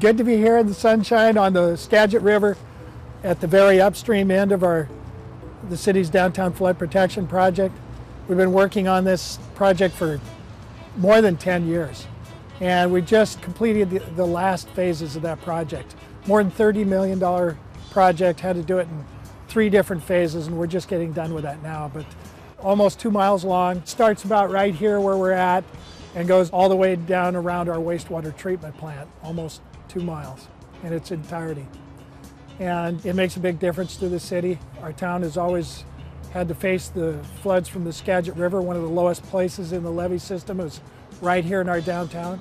good to be here in the sunshine on the Skagit River at the very upstream end of the city's downtown flood protection project. We've been working on this project for more than 10 years, and we just completed the last phases of that project. More than $30 million project, had to do it in 3 different phases, and we're just getting done with that now. But almost 2 miles long, starts about right here where we're at and goes all the way down around our wastewater treatment plant, almost 2 miles in its entirety. And it makes a big difference to the city. Our town has always had to face the floods from the Skagit River. One of the lowest places in the levee system is right here in our downtown.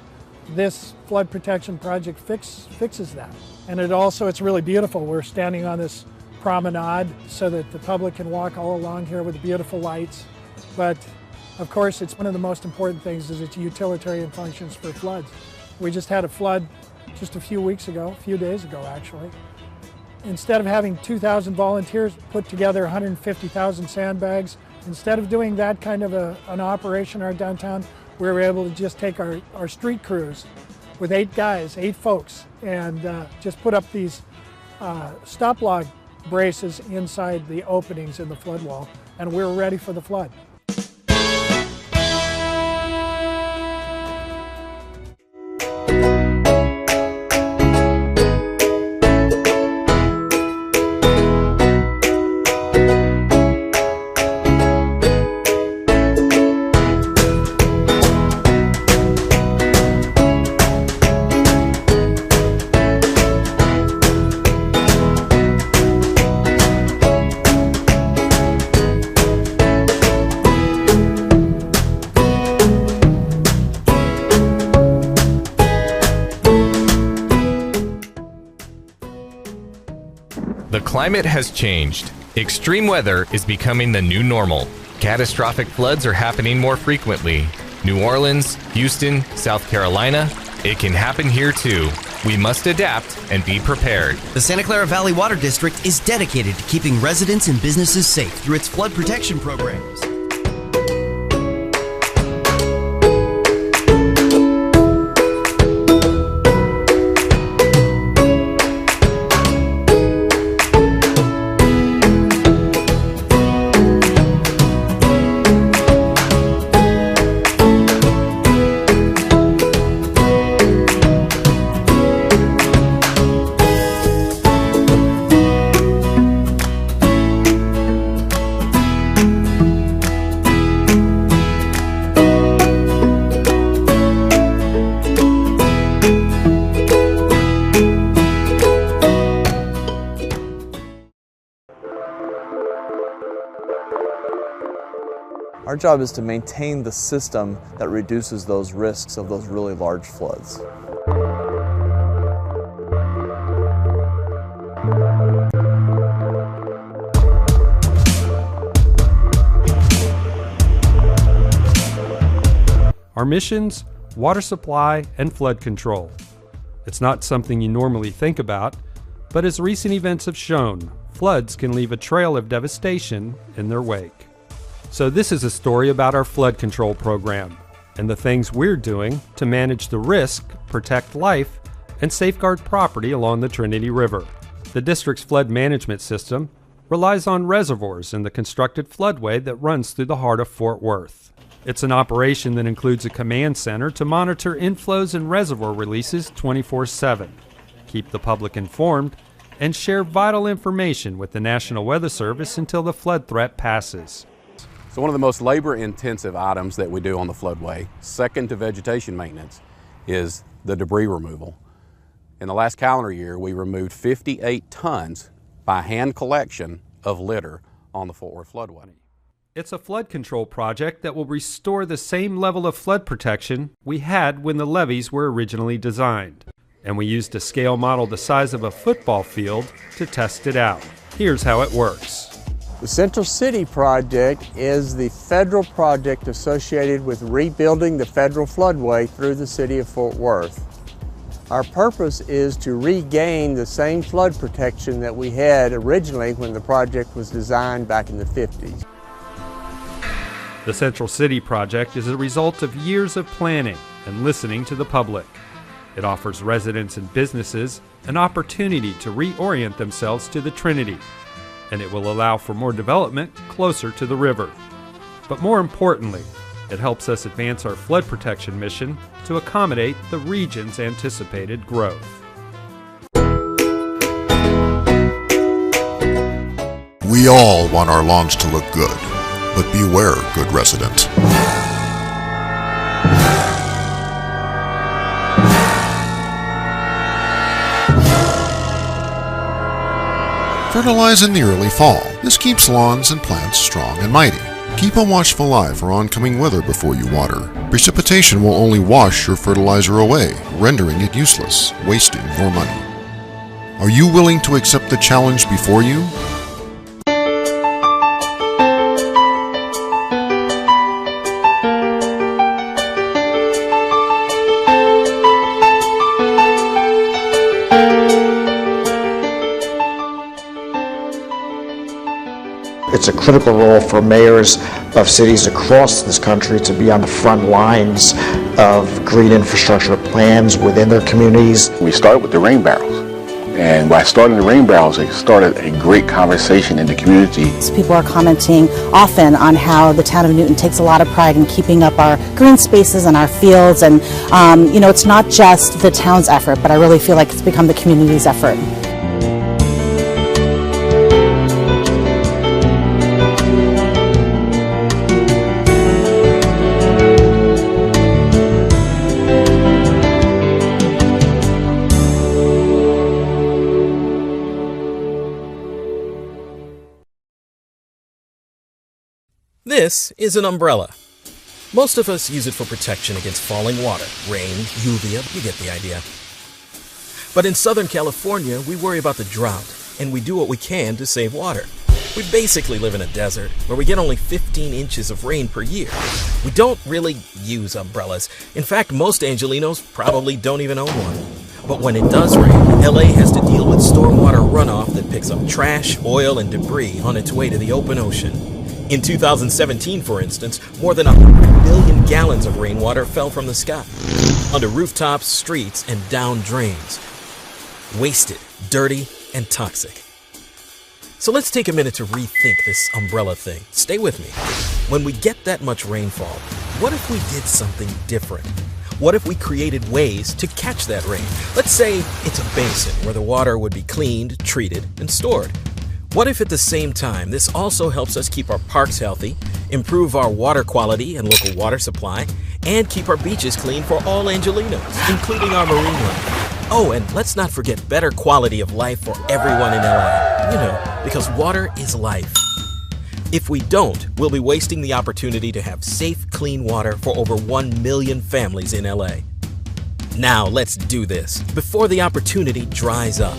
This flood protection project fixes that. And it's really beautiful. We're standing on this promenade so that the public can walk all along here with the beautiful lights. But of course, it's one of the most important things is its utilitarian functions for floods. We just had a flood just a few days ago actually. Instead of having 2,000 volunteers put together 150,000 sandbags, instead of doing that kind of an operation in our downtown, we were able to just take our street crews with 8 guys, 8 folks, and just put up these stop log braces inside the openings in the flood wall, and we were ready for the flood. The climate has changed. Extreme weather is becoming the new normal. Catastrophic floods are happening more frequently. New Orleans, Houston, South Carolina, it can happen here too. We must adapt and be prepared. The Santa Clara Valley Water District is dedicated to keeping residents and businesses safe through its flood protection programs. Our job is to maintain the system that reduces those risks of those really large floods. Our missions: water supply and flood control. It's not something you normally think about, but as recent events have shown, floods can leave a trail of devastation in their wake. So this is a story about our flood control program and the things we're doing to manage the risk, protect life, and safeguard property along the Trinity River. The district's flood management system relies on reservoirs in the constructed floodway that runs through the heart of Fort Worth. It's an operation that includes a command center to monitor inflows and reservoir releases 24/7, keep the public informed, and share vital information with the National Weather Service until the flood threat passes. So one of the most labor-intensive items that we do on the floodway, second to vegetation maintenance, is the debris removal. In the last calendar year, we removed 58 tons by hand collection of litter on the Fort Worth floodway. It's a flood control project that will restore the same level of flood protection we had when the levees were originally designed. And we used a scale model the size of a football field to test it out. Here's how it works. The Central City project is the federal project associated with rebuilding the federal floodway through the city of Fort Worth. Our purpose is to regain the same flood protection that we had originally when the project was designed back in the 50s. The Central City project is a result of years of planning and listening to the public. It offers residents and businesses an opportunity to reorient themselves to the Trinity, and it will allow for more development closer to the river. But more importantly, it helps us advance our flood protection mission to accommodate the region's anticipated growth. We all want our lawns to look good, but beware, good resident. Fertilize in the early fall. This keeps lawns and plants strong and mighty. Keep a watchful eye for oncoming weather before you water. Precipitation will only wash your fertilizer away, rendering it useless, wasting your money. Are you willing to accept the challenge before you? It's a critical role for mayors of cities across this country to be on the front lines of green infrastructure plans within their communities. We started with the rain barrels, and by starting the rain barrels, it started a great conversation in the community. People are commenting often on how the town of Newton takes a lot of pride in keeping up our green spaces and our fields, and it's not just the town's effort, but I really feel like it's become the community's effort. This is an umbrella. Most of us use it for protection against falling water, rain, lluvia, you get the idea. But in Southern California, we worry about the drought, and we do what we can to save water. We basically live in a desert where we get only 15 inches of rain per year. We don't really use umbrellas. In fact, most Angelinos probably don't even own one. But when it does rain, LA has to deal with stormwater runoff that picks up trash, oil, and debris on its way to the open ocean. In 2017, for instance, more than 100 billion gallons of rainwater fell from the sky, onto rooftops, streets, and down drains. Wasted, dirty, and toxic. So let's take a minute to rethink this umbrella thing. Stay with me. When we get that much rainfall, what if we did something different? What if we created ways to catch that rain? Let's say it's a basin where the water would be cleaned, treated, and stored. What if at the same time this also helps us keep our parks healthy, improve our water quality and local water supply, and keep our beaches clean for all Angelinos, including our marine life? Oh, and let's not forget better quality of life for everyone in LA, because water is life. If we don't, we'll be wasting the opportunity to have safe, clean water for over 1 million families in LA. Now let's do this, before the opportunity dries up.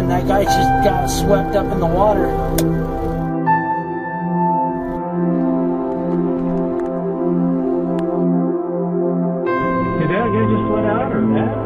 That guy just got swept up in the water. Did that guy just let out or that?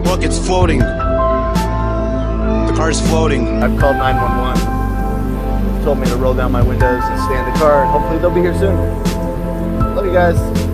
Look, it's floating. The car's floating. I've called 911. Told me to roll down my windows and stay in the car, and hopefully they'll be here soon. Love you guys.